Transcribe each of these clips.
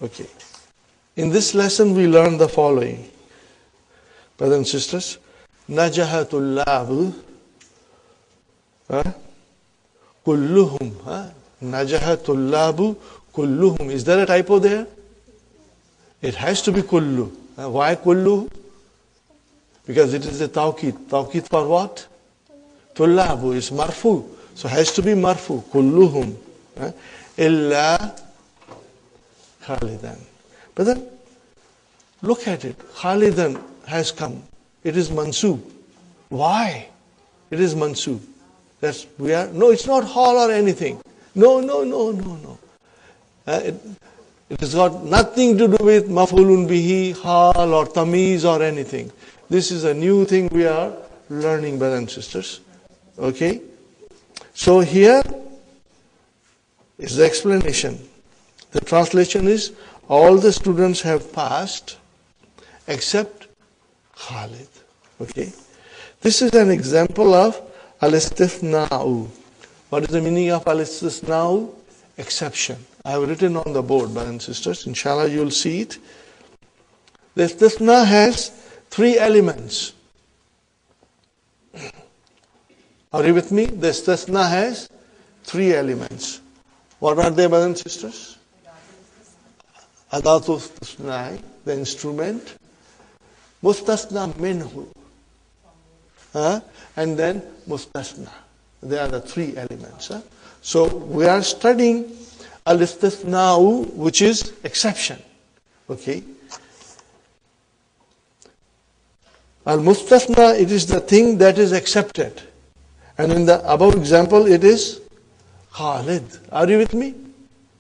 Okay. In this lesson we learn the following. Brothers and sisters, Najahatul Labu Kulluhum. Najahatul Labu Kulluhum. Is there a typo there? It has to be Kullu. Why Kullu? Because it is a tawqid. Tawqid for what? Tullabu is marfu. So it has to be marfu. Kulluhum. Illa Khalidan. But then, look at it. Khalidan has come. It is mansub. Why? It is mansub. No, it's not hal or anything. No. It has got nothing to do with maf'ulun bihi, hal or tamiz or anything. This is a new thing we are learning, brothers and sisters. Okay? So here is the explanation. The translation is, all the students have passed except Khalid. Okay? This is an example of al-istithna'u. What is the meaning of al-istithna'u? Exception. I have written on the board, brothers and sisters. Inshallah, you will see it. The istithna has 3 elements. Are you with me? The istithna has 3 elements. What are they, brothers and sisters? Adatul istithna, the instrument. Mustasna minhu. And then mustasna. They are the 3 elements. So we are studying al-istithna'u, which is exception. Okay. Al-mustathna, it is the thing that is accepted. And in the above example, it is Khalid. Are you with me?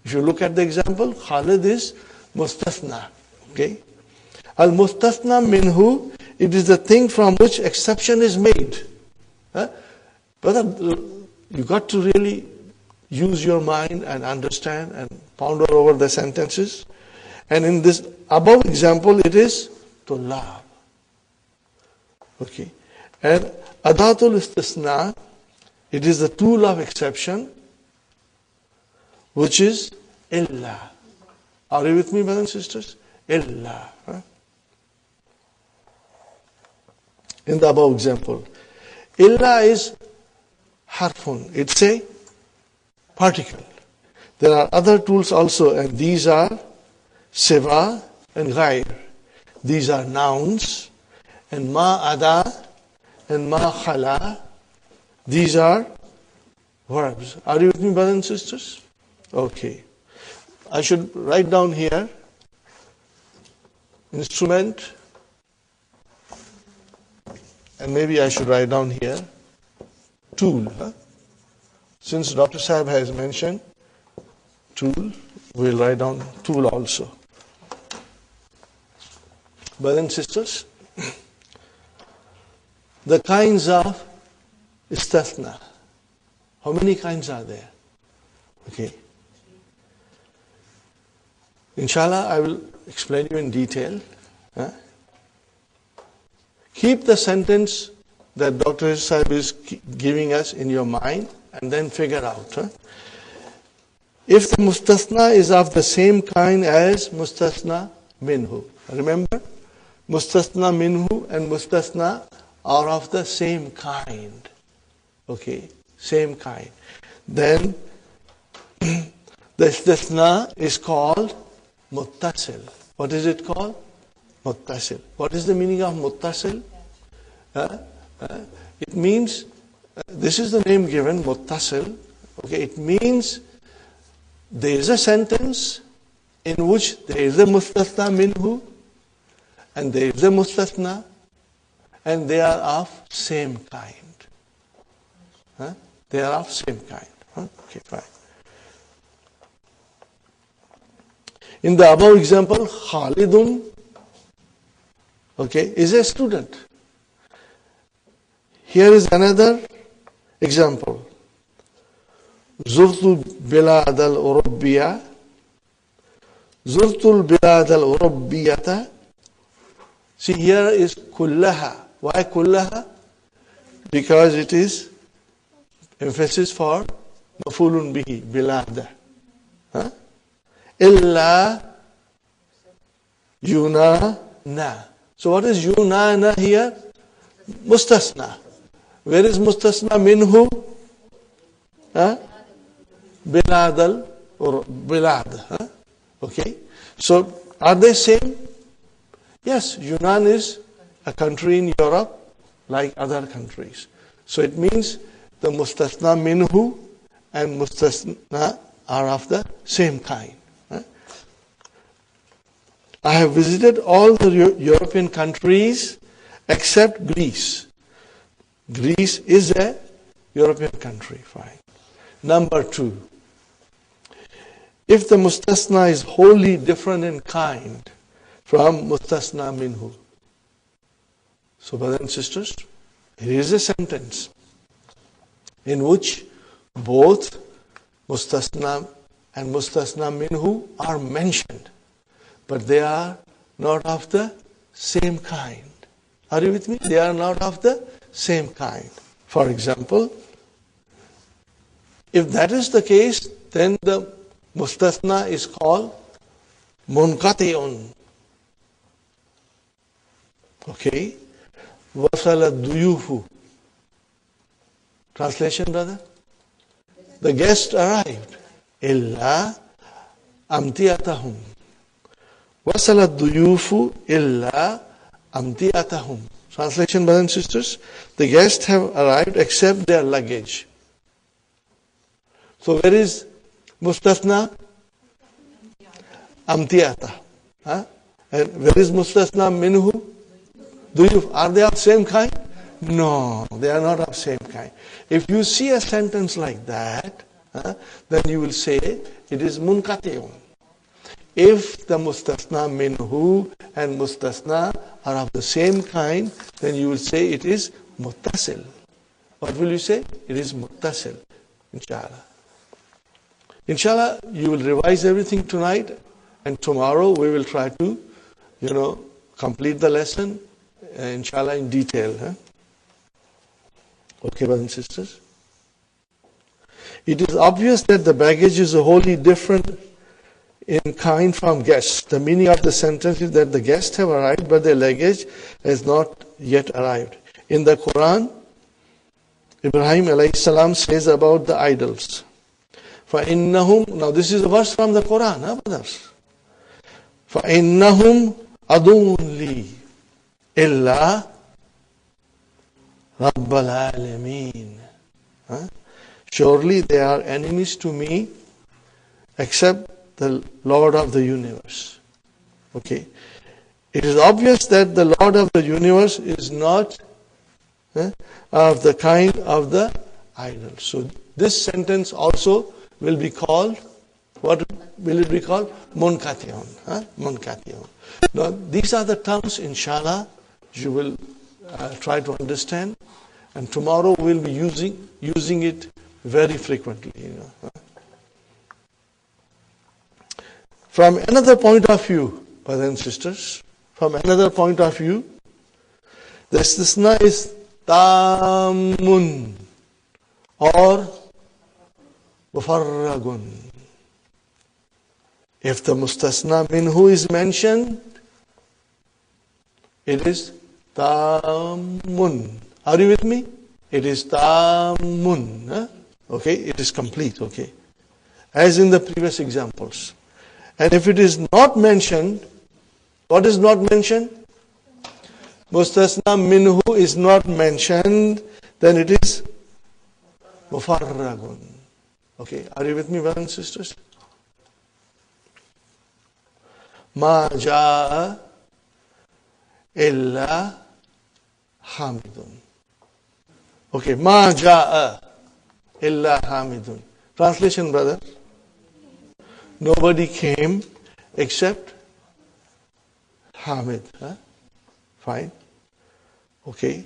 If you look at the example, Khalid is mustathna. Okay. Al-mustathna minhu, it is the thing from which exception is made. Brother, you got to really use your mind and understand and ponder over the sentences. And in this above example, it is tullab. Okay. And adatul istisna, it is the tool of exception, which is illa. Are you with me, brothers and sisters? Illa. In the above example, illa is harfun. It's a particle. There are other tools also, and these are siva and ghair. These are nouns, and ma ada and ma khala. These are verbs. Are you with me, brothers and sisters? Okay. I should write down here instrument, and maybe I should write down here tool. Since Dr. Sahib has mentioned tool, we'll write down tool also. Brothers and sisters, the kinds of istithna. How many kinds are there? Okay. Inshallah, I will explain you in detail. Keep the sentence that Dr. Sahib is giving us in your mind and then figure out. If the mustathna is of the same kind as mustathna minhu. Remember, mustathna minhu and mustathna are of the same kind. Okay, same kind. Then the istithna is called muttasil. What is it called? Muttasil. What is the meaning of muttasil? It means, this is the name given, muttasil. Okay, it means there is a sentence in which there is a mustathna minhu and there is a mustathna, and they are of same kind. They are of same kind. Okay, fine. In the above example, Khalidun, okay, is a student. Here is another example. Zurtu bilad al-Urabbiya. Zurtul bilad al-Urabbiyata. See, here is kullaha. Why kullaha? Because it is emphasis for mafulun bihi, bilad. Illa Yunana. So what is Yunana here? Mustasna. Where is Mustasna minhu? Huh? Biladal or Bilad. Huh? Okay. So are they same? Yes, Yunnan is a country in Europe like other countries. So it means the Mustasna minhu and Mustasna are of the same kind. I have visited all the European countries except Greece. Greece is a European country. Fine. Number 2. If the Mustasna is wholly different in kind from Mustasna minhu. So brothers and sisters, here is a sentence in which both Mustasna and Mustasna minhu are mentioned, but they are not of the same kind. Are you with me? They are not of the same kind. For example, if that is the case, then the Mustasna is called Munqati'un. Okay? Wasala duyufu. Translation, brother? The guest arrived. Illa amtiatahum. Wasala duyufu illa amtiatahum. Translation, brothers and sisters? The guests have arrived except their luggage. So where is Mustasna? Amtiata. Huh? And where is Mustasna minhu? Are they of same kind? No, they are not of same kind. If you see a sentence like that, then you will say it is munqati'un. If the Mustasna minhu and Mustasna are of the same kind, then you will say it is muttasil. What will you say? It is muttasil, inshallah. Inshallah, you will revise everything tonight, and tomorrow we will try to, complete the lesson, inshallah, in detail. Okay, brothers and sisters? It is obvious that the baggage is wholly different in kind from guests. The meaning of the sentence is that the guests have arrived, but their luggage has not yet arrived. In the Quran, Ibrahim alayhi salam says about the idols. فَإِنَّهُمْ, now this is a verse from the Quran, brothers. فَإِنَّهُمْ عَدُوٌّ لِي إِلَّا رَبَّ الْعَالَمِينَ. Surely they are enemies to me except the Lord of the universe. Okay. It is obvious that the Lord of the universe is not of the kind of the idol. So this sentence also will be called, what will it be called? Munqati'un. Munqati'un. Now these are the terms, inshallah, you will try to understand, and tomorrow we'll be using it very frequently. From another point of view, brothers and sisters, from another point of view, the istisna is tamun or mufarragun. If the mustasna minhu is mentioned, it is tamun. Are you with me? It is tamun. Okay, it is complete. Okay, as in the previous examples. And if it is not mentioned, what is not mentioned? Mustasna minhu is not mentioned, then it is mufarragun. Okay, are you with me, brothers and sisters? Ma ja'a illa hamidun. Okay, ma ja'a illa hamidun. Translation, brother. Nobody came except Hamid. Fine. Okay.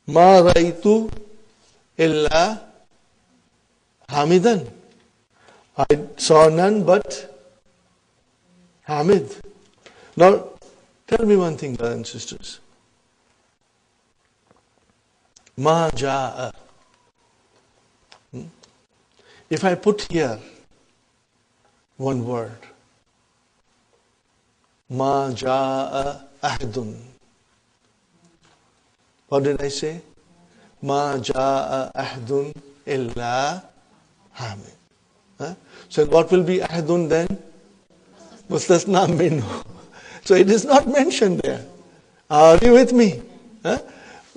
Ma raitu illa Hamidan. I saw none but Hamid. Now, tell me one thing, brothers and sisters. Ma ja'a. If I put here one word, Ma ja'a ahdun. What did I say? Ma ja'a ahdun illa hamid. So what will be ahdun then? Mustasna minhu. So it is not mentioned there. Are you with me?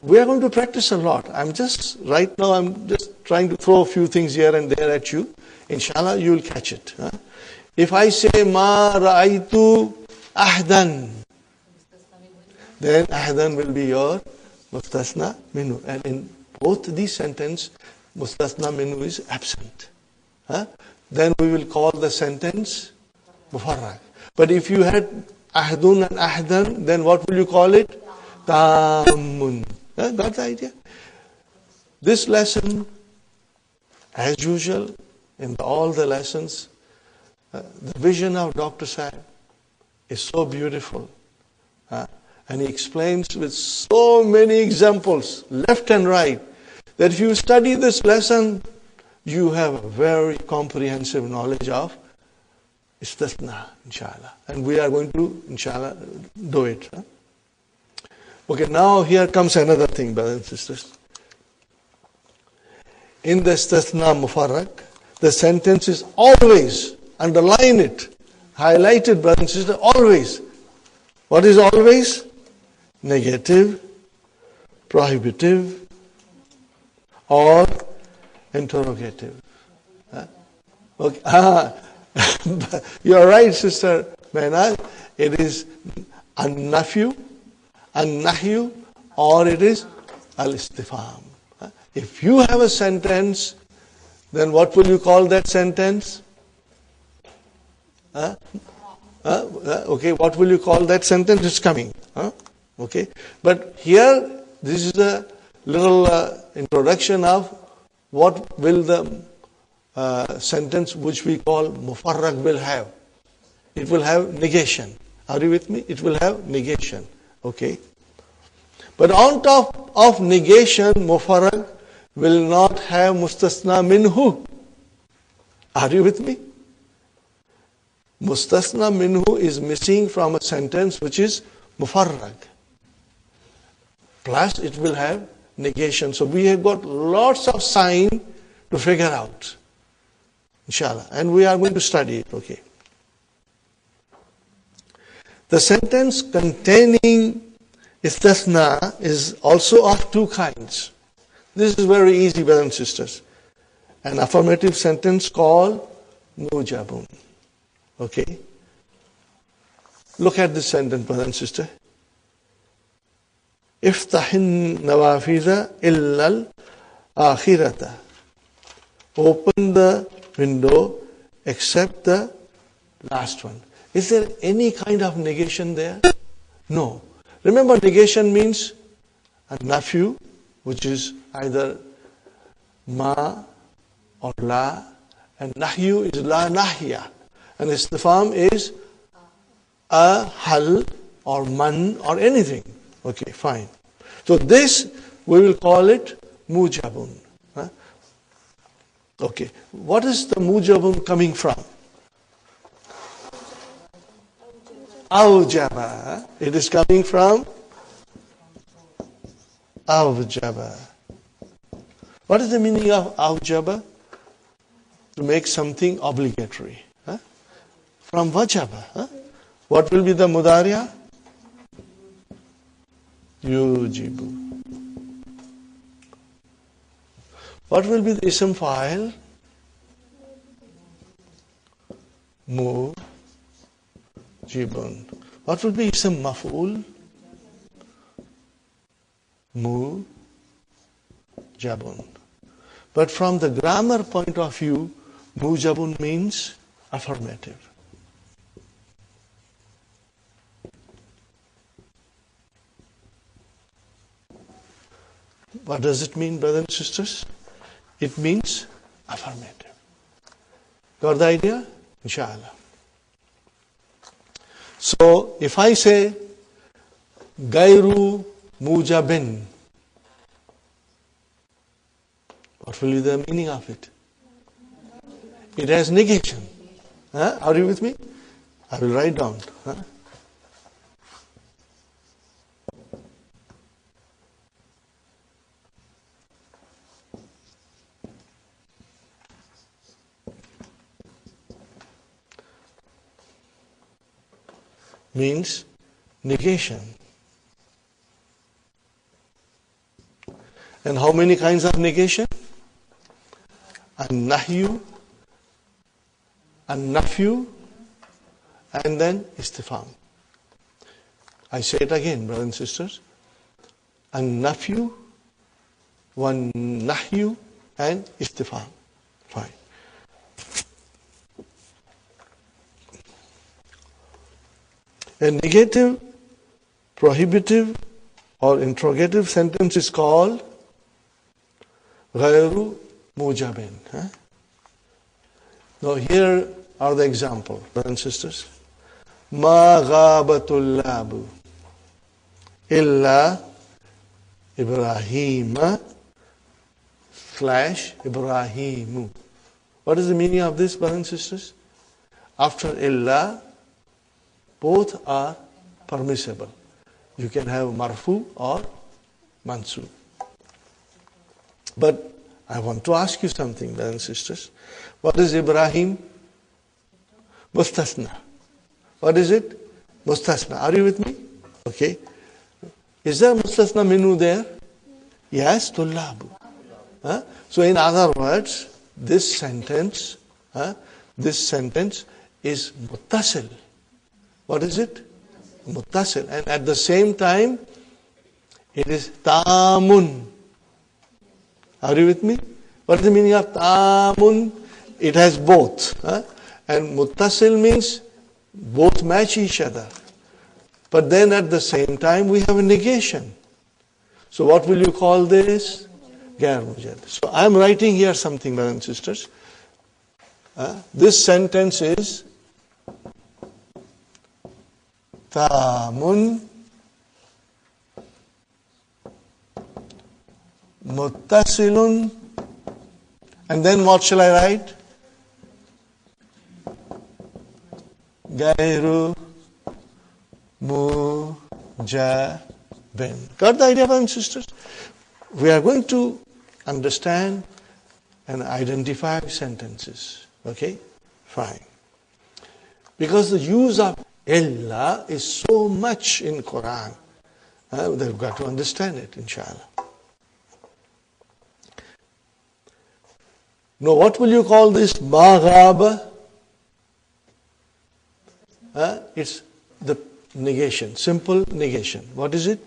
We are going to practice a lot. Right now I'm just trying to throw a few things here and there at you. Inshallah, you will catch it. If I say ma ra'aytu ahdan, then ahdan will be your mustasna minhu. And in both these sentences, mustasna minhu is absent. Then we will call the sentence mufarrag. But if you had ahdun and ahdan, then what will you call it? Tamun. Got the idea? This lesson, as usual, in all the lessons, the vision of Dr. Sahib is so beautiful. And he explains with so many examples, left and right, that if you study this lesson, you have a very comprehensive knowledge of istisna, inshallah. And we are going to, inshallah, do it. Okay, now here comes another thing, brothers and sisters. In the istisna mufarrag, the sentence is always, underline it, highlighted, brothers and sisters, always. What is always? Negative, prohibitive, or interrogative. Okay. You are right, Sister Mehnaz. It is an-nafyu, an-nahyu, or it is al-istifham. If you have a sentence, then what will you call that sentence? Okay, what will you call that sentence? It's coming. Okay, but here, this is a little introduction of what will the sentence which we call mufarrag will have. It will have negation. Are you with me? It will have negation. Okay. But on top of negation, mufarrag will not have mustasna minhu. Are you with me? Mustasna minhu is missing from a sentence which is mufarrag. Plus it will have negation. So we have got lots of sign to figure out. Inshallah. And we are going to study it. Okay. The sentence containing istisna is also of two kinds. This is very easy, brothers and sisters. An affirmative sentence called mujabun. Okay. Look at this sentence, brother and sister. Iftahin nawafiza illal akhirata. Open the window except the last one. Is there any kind of negation there? No. Remember, negation means a nafyu, which is either ma or la, and nahyu is la nahya, and istifham is a hal or man or anything. Okay, fine. So this we will call it mujabun. Okay, what is the mujabun coming from? Awjaba. It is coming from awjaba. What is the meaning of awjaba? To make something obligatory. From wajaba. What will be the mudariya? Yujibu. What will be the ism fa'il? Mujibun. What will be ism maf'ul? Mujabun. But from the grammar point of view, mujabun means affirmative. What does it mean, brothers and sisters? It means affirmative. Got the idea? Inshallah. So, if I say, Gairu mujabin, what will be the meaning of it? It has negation. Are you with me? I will write down. means negation. And how many kinds of negation? An-nahyu, an-nafyu, and then istifham. I say it again, brothers and sisters. An-nafyu, wan-nahyu, and istifham. Fine. A negative, prohibitive, or interrogative sentence is called غير موجب. Now here are the examples, brothers and sisters. ما غاب طلاب إلا إبراهيم / إبراهيم. What is the meaning of this, brothers and sisters? After إلا, both are permissible. You can have marfu or mansub. But I want to ask you something, brothers and sisters. What is Ibrahim? Mustasna. What is it? Mustasna. Are you with me? Okay. Is there mustasna minhu there? Yes, tullabu. So in other words, this sentence is muttasil. What is it? Muttasil. And at the same time, it is tamun. Are you with me? What is the meaning of tamun? It has both. And muttasil means both match each other. But then at the same time we have a negation. So what will you call this? Gair mujad. So I am writing here something, brothers and sisters. This sentence is tamun muttasilun, and then what shall I write? Gairu mujabin. Got the idea, brothers and sisters? We are going to understand and identify sentences. Okay? Fine. Because the use of illa is so much in Quran. They've got to understand it, inshallah. Now, what will you call this? Maghaba? It's the negation, simple negation. What is it?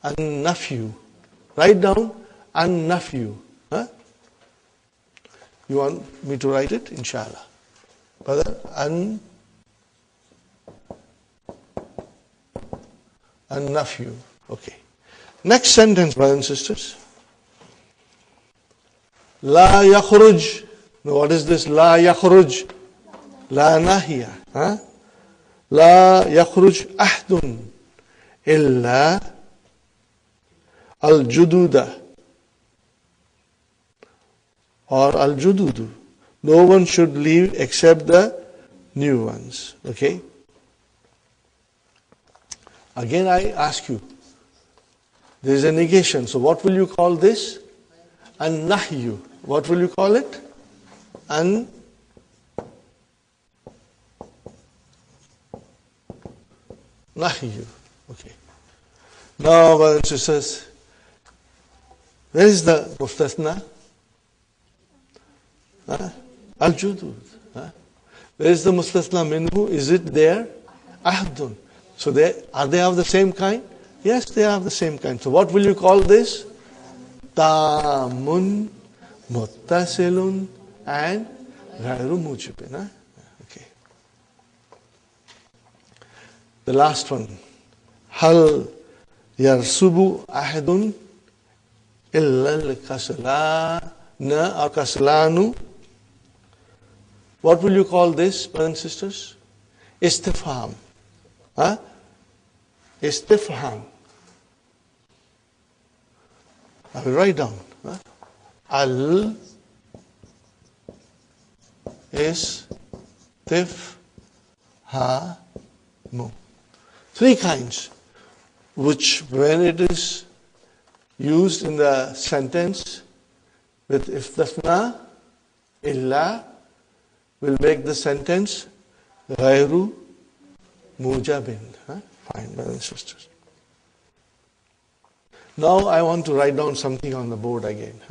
An-nafyu. Write down an-nafyu. You want me to write it? Inshallah. Brother, an-nafyu. Okay. Next sentence, brothers and sisters. La yakhruj. Now what is this? La yakhruj. La nahiya. La yakhruj ahdun illa al-jududa or al-jududu. No one should leave except the new ones. Okay? Again I ask you, there is a negation. So what will you call this? An-nahyu. What will you call it? An-nahyu. Okay. Now, brothers and sisters, where is the mustasna? Al-judud. Where is the mustasna minhu? Is it there? Ahdun. So are they of the same kind? Yes, they are of the same kind. So what will you call this? Tamun, muttasilun, and ghairu mujibin. Okay. The last one. Hal yarsubu ahadun illa al-kaslana or kaslanu. What will you call this, brothers and sisters? Istifham. Istifham. I will write down. Al istifhamu. Three kinds, which when it is used in the sentence with istithna, illa, will make the sentence ghairu mujabin. Fine, brothers and sisters. Now I want to write down something on the board again.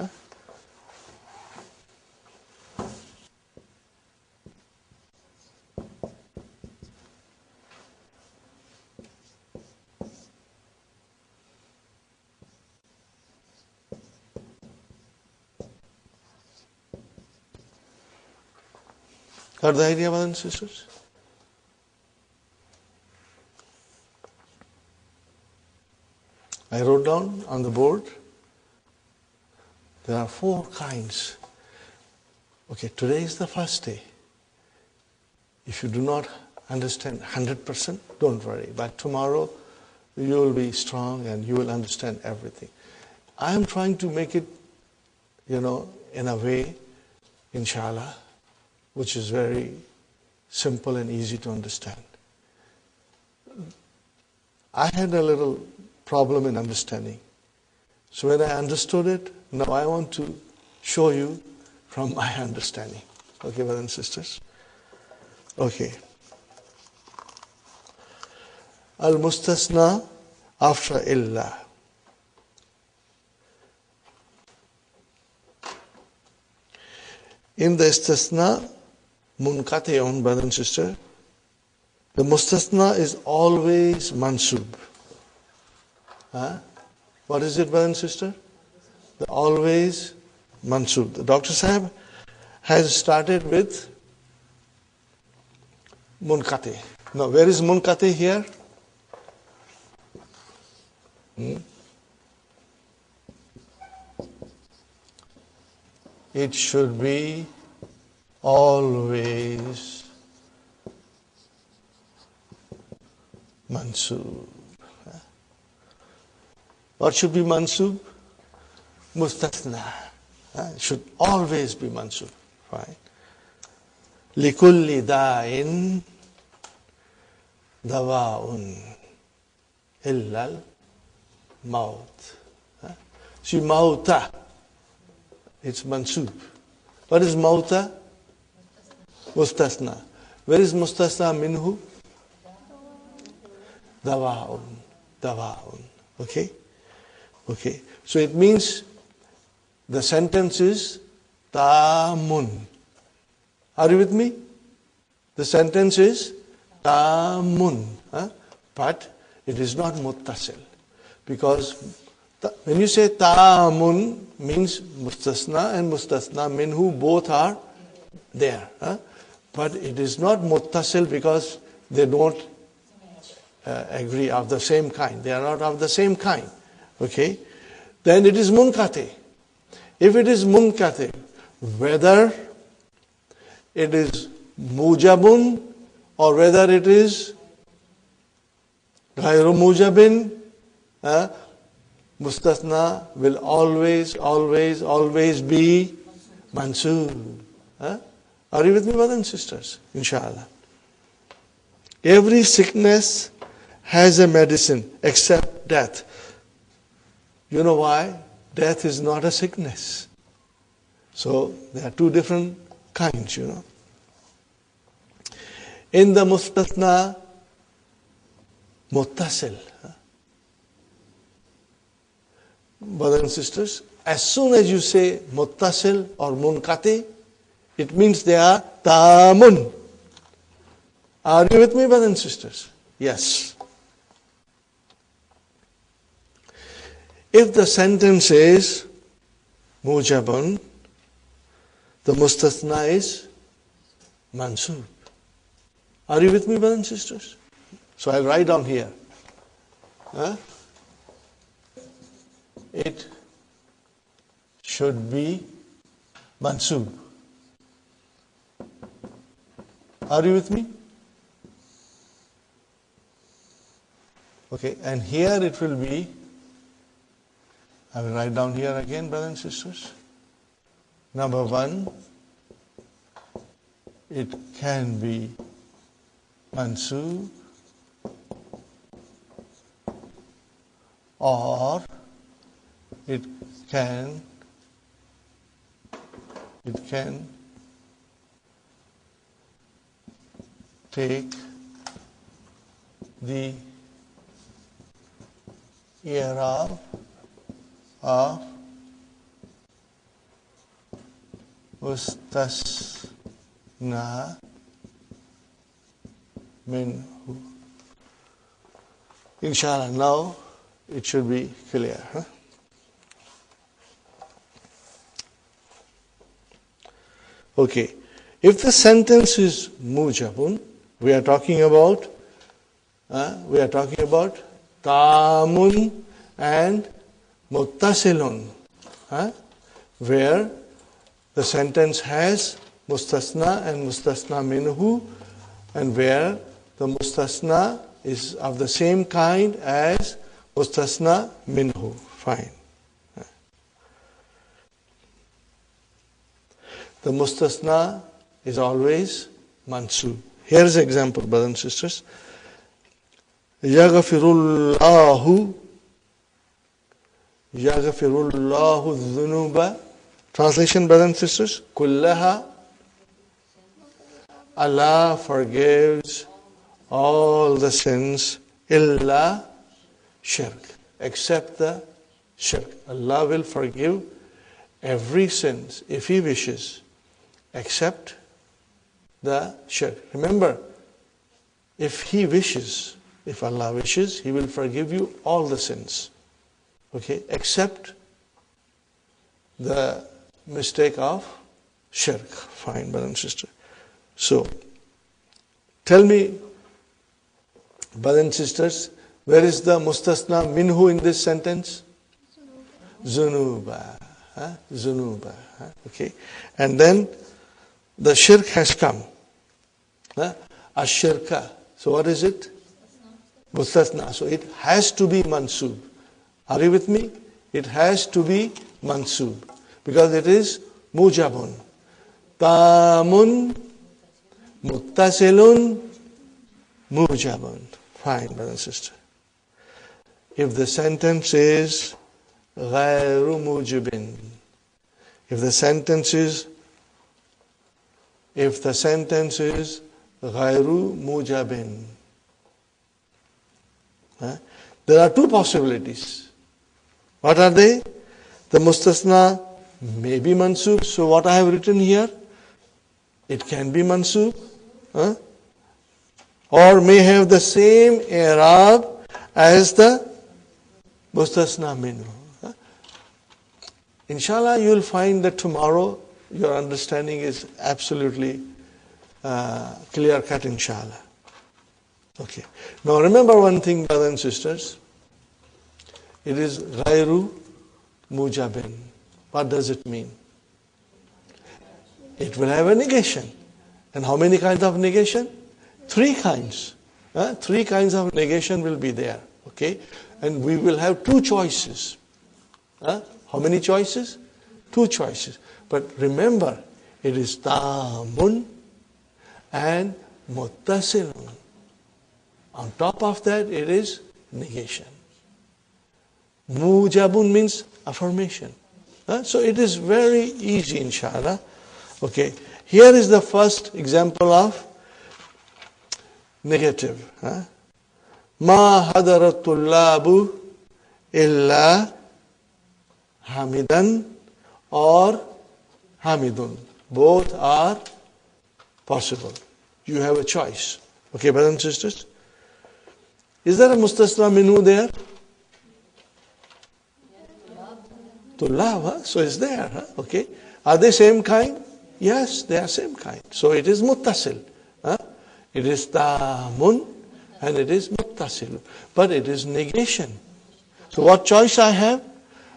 Got the idea, brothers and sisters? I wrote down on the board, there are 4 kinds. Okay, today is the first day. If you do not understand 100%, don't worry. But tomorrow, you will be strong and you will understand everything. I am trying to make it, in a way, inshallah, which is very simple and easy to understand. I had a little problem in understanding. So when I understood it, now I want to show you from my understanding. Okay, brothers and sisters? Okay. Al-mustasna after illa. In the istisna, munqati'un, brother and sister, the mustasna is always mansub. What is it, brother and sister? The always mansub. The Dr. Sahib has started with munqati. Now, where is munqati here? It should be always mansub. What should be mansub? Mustasna. It should always be mansub. Right? Likulli da'in dawa'un illal maut. See, mauta, it's mansub. What is mauta? Mustasna. Where is mustasna minhu? Dawa'un. Dawa'un. Okay? Okay. So it means the sentence is tamun. Are you with me? The sentence is tamun. But it is not muttasil. Because when you say tamun, means mustasna and mustasna minhu both are there. But it is not muttasil because they don't agree of the same kind. They are not of the same kind. Okay? Then it is munqati. If it is munqati, whether it is mujabun or whether it is ghayru mujabin, mustasna will always be mansub. Are you with me, brothers and sisters? Inshallah. Every sickness has a medicine except death. You know why? Death is not a sickness. So there are 2 different kinds, In the mustasna, muttasil. Brothers and sisters, as soon as you say muttasil or munqati, it means they are tamun. Are you with me, brothers and sisters? Yes. If the sentence is mujabun, the mustasna is mansub. Are you with me, brothers and sisters? So I'll write down here. It should be mansub. Are you with me? Okay, and here it will be, I will write down here again, brothers and sisters. Number 1, it can be mansub or it can take the i'rab of mustasna minhu. Inshallah, now it should be clear. Okay. If the sentence is mujabun, we are talking about tamun and muttasilun, where the sentence has mustasna and mustasna minhu, and where the mustasna is of the same kind as mustasna minhu. Fine. The mustasna is always mansub. Here is an example, brothers and sisters. Yaghfirullahu dhunuba. Translation, brothers and sisters. Kullaha. Allah forgives all the sins illa shirk, except the shirk. Allah will forgive every sin if He wishes, except the shirk. Remember, if He wishes, if Allah wishes, He will forgive you all the sins. Okay, except the mistake of shirk. Fine, brother and sister. So, tell me, brothers and sisters, where is the mustasna minhu in this sentence? Zunuba. Zunuba. Okay. And then the shirk has come. Ashirka. So what is it? Mustasna. So it has to be mansub. Are you with me? It has to be mansub. Because it is mujabun. Tamun muttasilun mujabun. Fine, brother and sister. If the sentence is ghayru mujibin, if the sentence is ghayru mujabin, there are two possibilities. What are they? The mustasna may be mansub. So what I have written here, it can be mansub. Or may have the same i'rab as the mustasna minhu. Inshallah, you will find that tomorrow your understanding is absolutely clear cut, inshallah. Okay. Now remember one thing, brothers and sisters. It is ghayru mujabin. What does it mean? It will have a negation. And how many kinds of negation? 3 kinds. 3 kinds of negation will be there. Okay? And we will have 2 choices. How many choices? 2 choices. But remember, it is tamun and muttasilun. On top of that, it is negation. Mujabun means affirmation. So it is very easy, inshallah. Okay. Here is the first example of negative. Ma hadaratullabu illa hamidan or hamidun. Both are possible. You have a choice. Okay, brothers and sisters? Is there a mustasna minhu there? Tullab, so it's there. Okay. Are they same kind? Yes, they are same kind. So it is muttasil. It is tamun and it is muttasil. But it is negation. So what choice I have?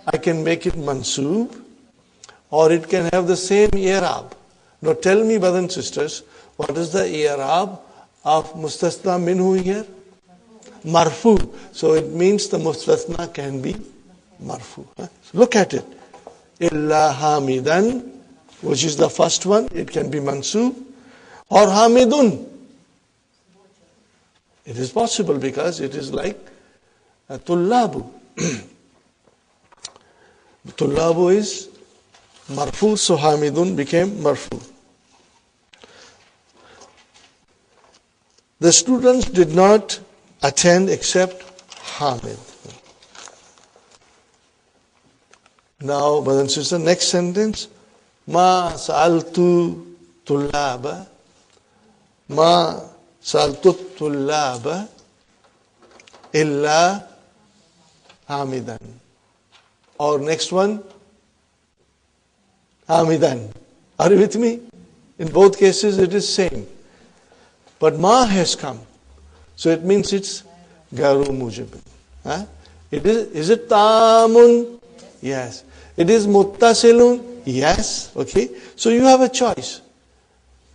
I can make it mansub or it can have the same i'rab. Now tell me, brothers and sisters, what is the i'rab of mustasna minhu here? Marfu. So it means the mustasna can be marfu. So look at it. Illa hamidan, which is the first one, it can be mansub, or hamidun. It is possible because it is like tullabu. Tullabu is marfu, so hamidun became marfu. The students did not attend except Hamid. Now, brothers and sisters, next sentence. Ma sa'altu tullaba. Ma sa'altu tullaba illa Hamidan. Or next one, Hamidan. Are you with me? In both cases it is same. But ma has come. So it means it's Garu Mujibin. Is it Tamun? Yes. It is Muttasilun? Yes. Okay. So you have a choice.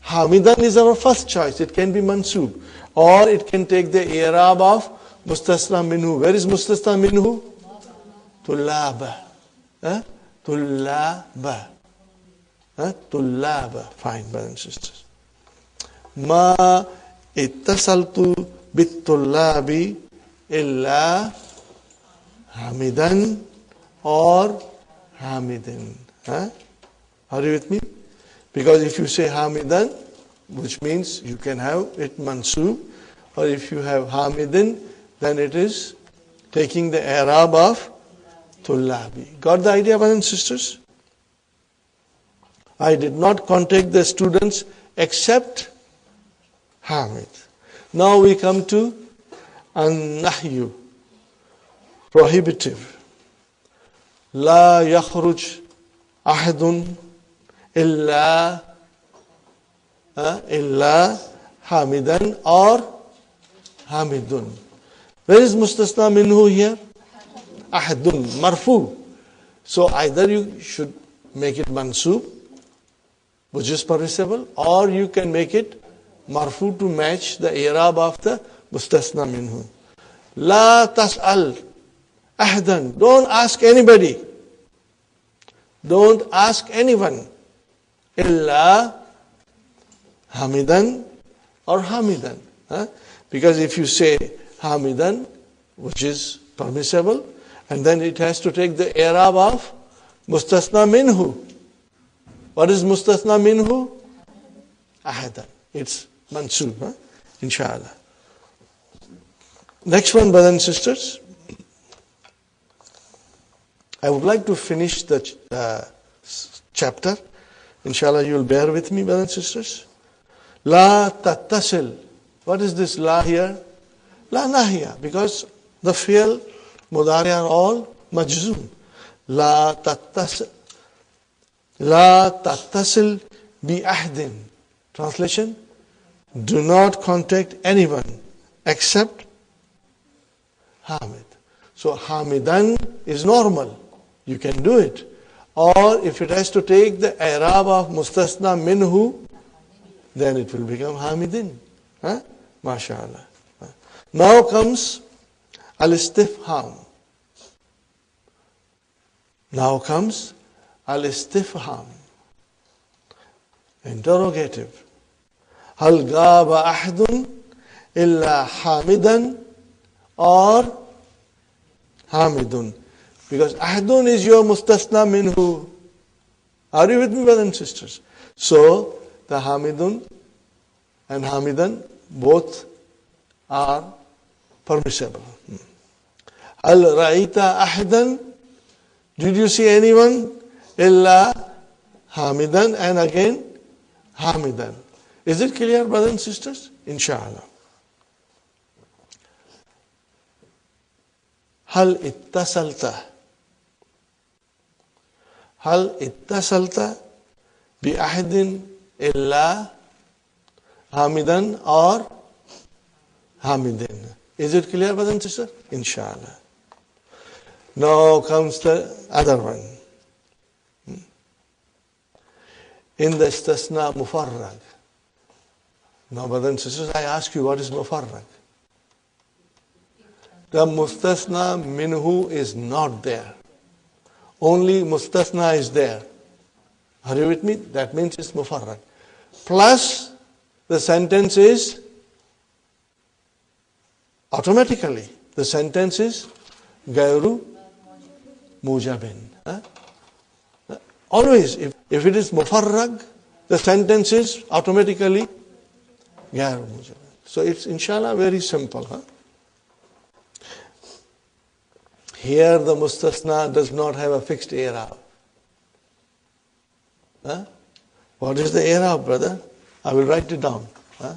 Hamidan is our first choice. It can be Mansub. Or it can take the i'rab of Mustasna Minhu. Where is Mustasna Minhu? Tullaba. Tullaba. Tullaba. Fine, brothers and sisters. Ma ittasaltu bit-tullabi illa Hamidan or Hamidin. Are you with me? Because if you say Hamidan, which means you can have it mansub, or if you have Hamidin, then it is taking the i'rab of Tullabi. Got the idea, brothers and sisters? I did not contact the students except Hamid. Now we come to An-Nahyu, prohibitive. La yakhruj ahadun illa Hamidan or Hamidun. Where is Mustasna Minhu here? Ahadun, marfu. So either you should make it mansub, which is permissible, or you can make it marfu to match the i'rab of the Mustasna Minhu. La tas'al ahadan. Don't ask anybody. Don't ask anyone. Illa Hamidan or Hamidan. Because if you say Hamidan, which is permissible, and then it has to take the i'rab of Mustasna Minhu. What is Mustasna Minhu? Ahadan. It's mansub, inshallah. Next one, brothers and sisters. I would like to finish the chapter. Inshallah, you will bear with me, brothers and sisters. La tattasil. What is this la here? La nahiya. Because the fi'l, mudari are all majzoom. La tattasil. La tattasil bi ahdin. Translation. Do not contact anyone except Hamid. So Hamidan is normal. You can do it. Or if it has to take the i'rab of Mustasna Minhu, then it will become Hamidin. MashaAllah. Now comes Al-Istifham. Now comes Al-Istifham. Interrogative. Hal gaba ahdun illa Hamidan or Hamidun. Because ahdun is your Mustasna Minhu. Are you with me, brothers and sisters? So, the Hamidun and Hamidan both are permissible. Al ra'ita ahdan. Did you see anyone? Illa Hamidan and again Hamidan. Is it clear, brothers and sisters? Inshallah. Hal ittasalta. Hal ittasalta bi ahdin illa Hamidan or Hamidin. Is it clear, brothers and sisters? Inshallah. Now comes the other one. In the istasna mufarrag. Now, brothers and sisters, I ask you, what is mufarrag? The mustasna minhu is not there. Only mustasna is there. Are you with me? That means it's mufarrag. Plus, the sentence is automatically. The sentence is gairu mujabin. Always, if it is mufarrag, the sentence is automatically gairu mujabin. So it's inshallah very simple. Here the mustasna does not have a fixed i'rab. Huh? What is the i'rab, brother? I will write it down. Huh?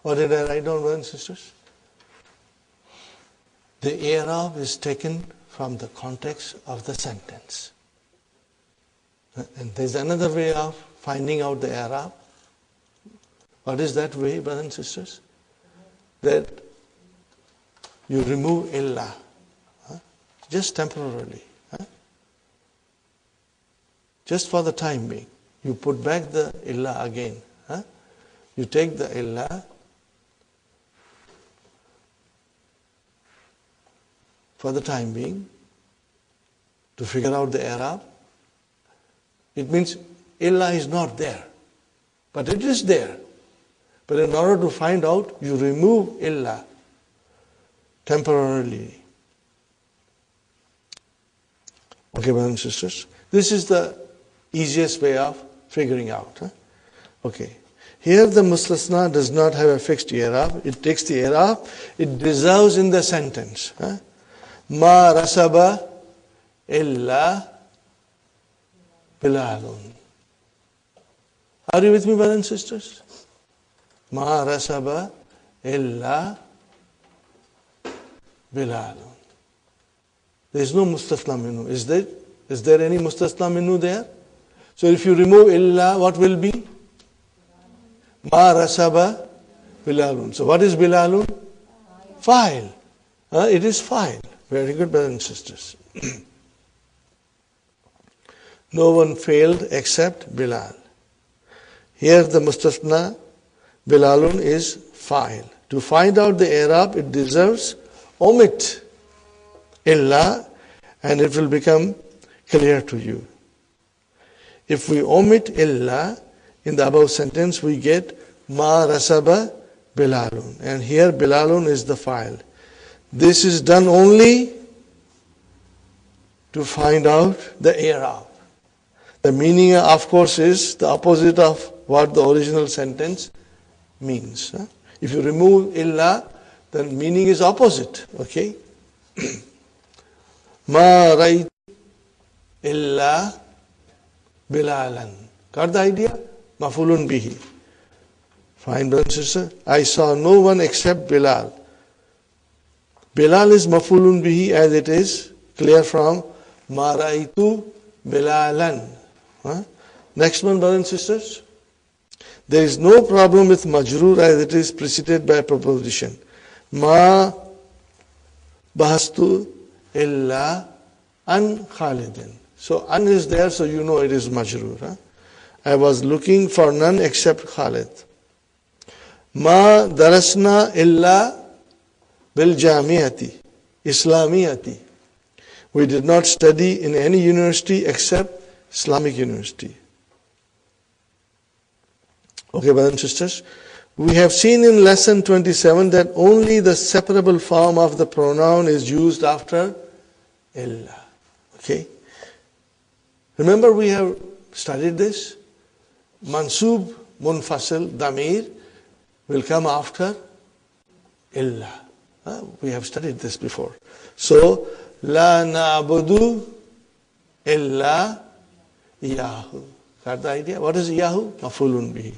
What did I write down, brothers and sisters? The i'rab is taken from the context of the sentence. And there's another way of finding out the i'rab. What is that way, brothers and sisters? That you remove illa, just temporarily, just for the time being. You put back the illa again. You take the illa for the time being to figure out the i'rab. It means illa is not there, but it is there. But in order to find out, you remove illa temporarily. Okay, brothers and sisters? This is the easiest way of figuring out. Okay. Here the mustasna does not have a fixed i'rab. It takes the i'rab, it deserves in the sentence. Ma rasaba illa bilalun. Are you with me, brothers and sisters? Ma rasaba illa bilalun. There is no mustasna minhu. Is there? Is there any mustasna minhu there? So if you remove illa, what will be? Ma rasaba bilalun. So what is bilalun? Fa'il. It is fa'il. Very good, brothers and sisters. No one failed except Bilal. Here the mustasna bilalun is fa'il. To find out the i'rab, it deserves omit illa, and it will become clear to you. If we omit illa in the above sentence, we get ma rasaba bilalun, and here bilalun is the fa'il. This is done only to find out the i'rab. The meaning, of course, is the opposite of what the original sentence means. If you remove illa, then meaning is opposite. Okay? Ma ra'aytu illa bilalan. Got the idea? Mafulun bihi. Fine, brother and sister. I saw no one except Bilal. Bilal is mafulun bihi, as it is clear from ma ra'aytu bilalan. Next one, brothers and sisters. There is no problem with majroor, as it is preceded by preposition. Ma bahastu illa an Khalidin. So an is there, so you know it is majroor. I was looking for none except Khalid. Ma darasna illa bil jamiati, Islamiyati. We did not study in any university except Islamic university. Okay, brothers and sisters. We have seen in lesson 27 that only the separable form of the pronoun is used after illa. Okay. Remember, we have studied this. Mansub, munfasil, damir will come after illa. We have studied this before. So, la na'budu illa iyahu. Got the idea? What is iyahu? Mafulun bihi.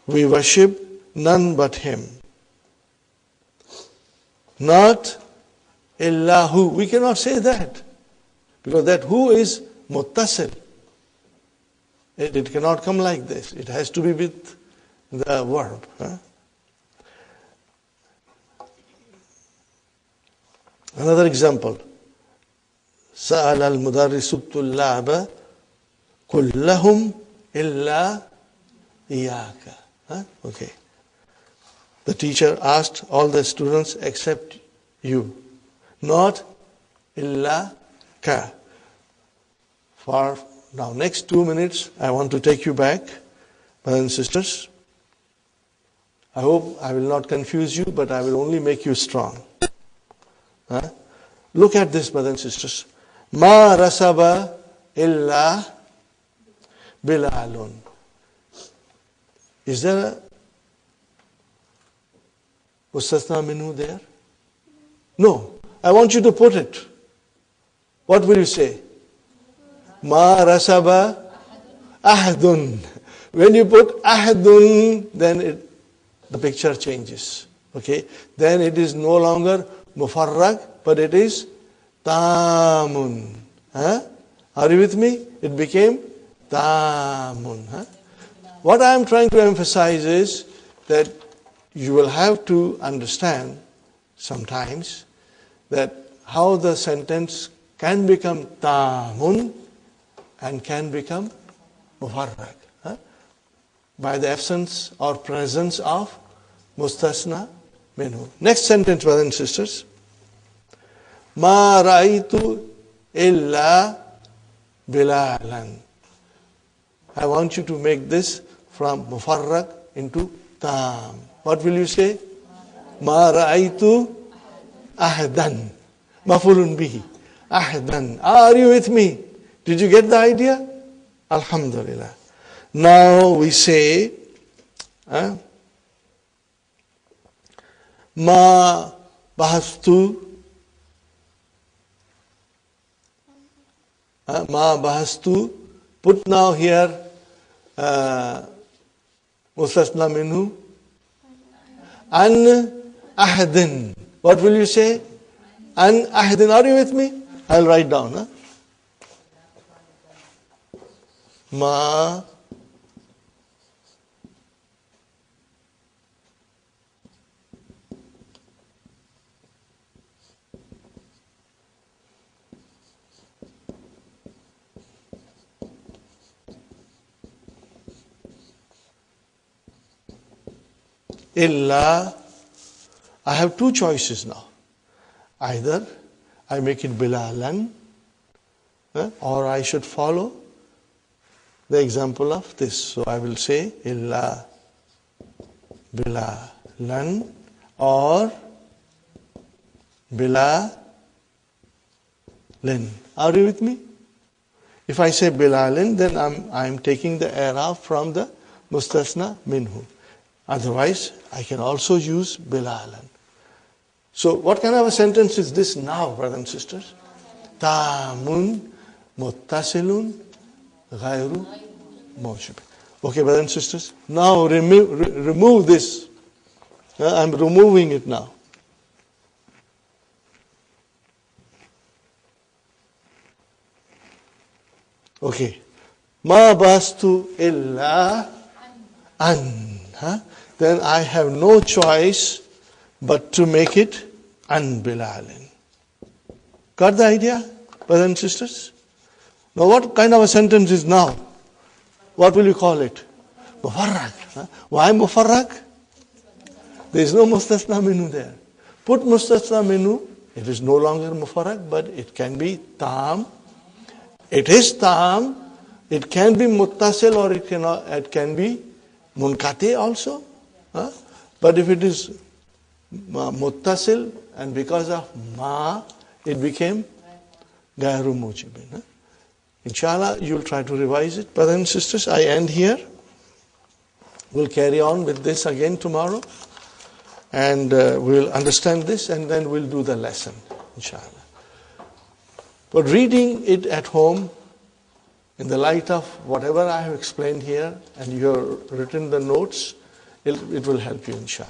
We worship none but him. Not illahu. We cannot say that. Because that hu is muttasil. It cannot come like this. It has to be with the verb. Another example. سأل المدرس الطلاب كلهم إلا إياك. Okay. The teacher asked all the students except you. Not إلا ka. For now, next 2 minutes, I want to take you back, brothers and sisters. I hope I will not confuse you, but I will only make you strong. Look at this, brothers and sisters. Ma rasaba illa bilalun. Is there a mustasna minhu there? No. I want you to put it. What will you say? Ma rasaba ahdun. When you put ahdun, then the picture changes. Okay? Then it is no longer mufarrag, but it is tamun. Are you with me? It became tamun. What I am trying to emphasize is that you will have to understand sometimes that how the sentence can become tamun and can become mufarrag by the absence or presence of mustasna minhu. Next sentence, brothers and sisters. Ma ra'aytu illa bilalan. I want you to make this from mufarrag into tam. What will you say? Ma ra'aytu ahdan. Mafulun bihi. Ahdan. Are you with me? Did you get the idea? Alhamdulillah. Now we say ma bahastu. Ma bahastu. Put now here mustasna minhu. An ahdin. What will you say? An ahdin. Are you with me? I'll write down. Ma illa. I have two choices now. Either I make it bilalan, or I should follow the example of this. So I will say illa bilalan or bilalin. Are you with me? If I say bilalin, then I'm taking the i'rab from the mustasna minhu. Otherwise, I can also use bilalan. So what kind of a sentence is this now, brothers and sisters? Tamun muttasilun ghayru mawjub. Okay, brothers and sisters. Now remove this. I'm removing it now. Okay. Ma bastu illa an. Then I have no choice but to make it an bilalin. Got the idea, brothers and sisters? Now what kind of a sentence is now? What will you call it? Mufarrag. Why mufarrag? There is no mustasna minhu there. Put mustasna minhu, it is no longer mufarrag, but it can be tam. It is tam. It can be muttasil or it can be munkati also. But if it is muttasil and because of ma, it became gairu mujibin. Inshallah, you'll try to revise it. Brothers and sisters, I end here. We'll carry on with this again tomorrow. And we'll understand this and then we'll do the lesson, inshallah. But reading it at home, in the light of whatever I have explained here, and you have written the notes, it will help you, inshallah.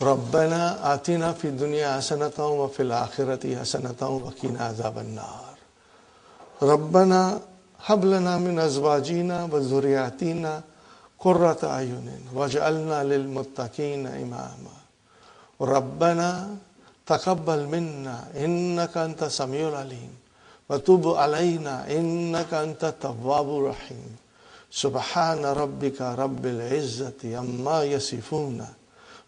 रब्बना आतिना फिद दुनिया हसनतन व fill आखिरति हसनतन व क़िना अज़ाबन्नार। रब्बना hub लना मिन अज़वाजिना व ज़ुर्रिय्यातिना क़ुर्रता अयुनिन वजअलना लिल मुत्तक़ीना इमामा। रब्बना तक़ब्बल मिन्ना इन्नका अंता समीउल अलीम व तुब अलैना इन्नका अंता तव्वाबुर रहीम। सुब्हान रब्बिका रब्बिल इज़्ज़ति अम्मा यसिफून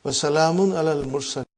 व सलामुन अलल मुरसलीन।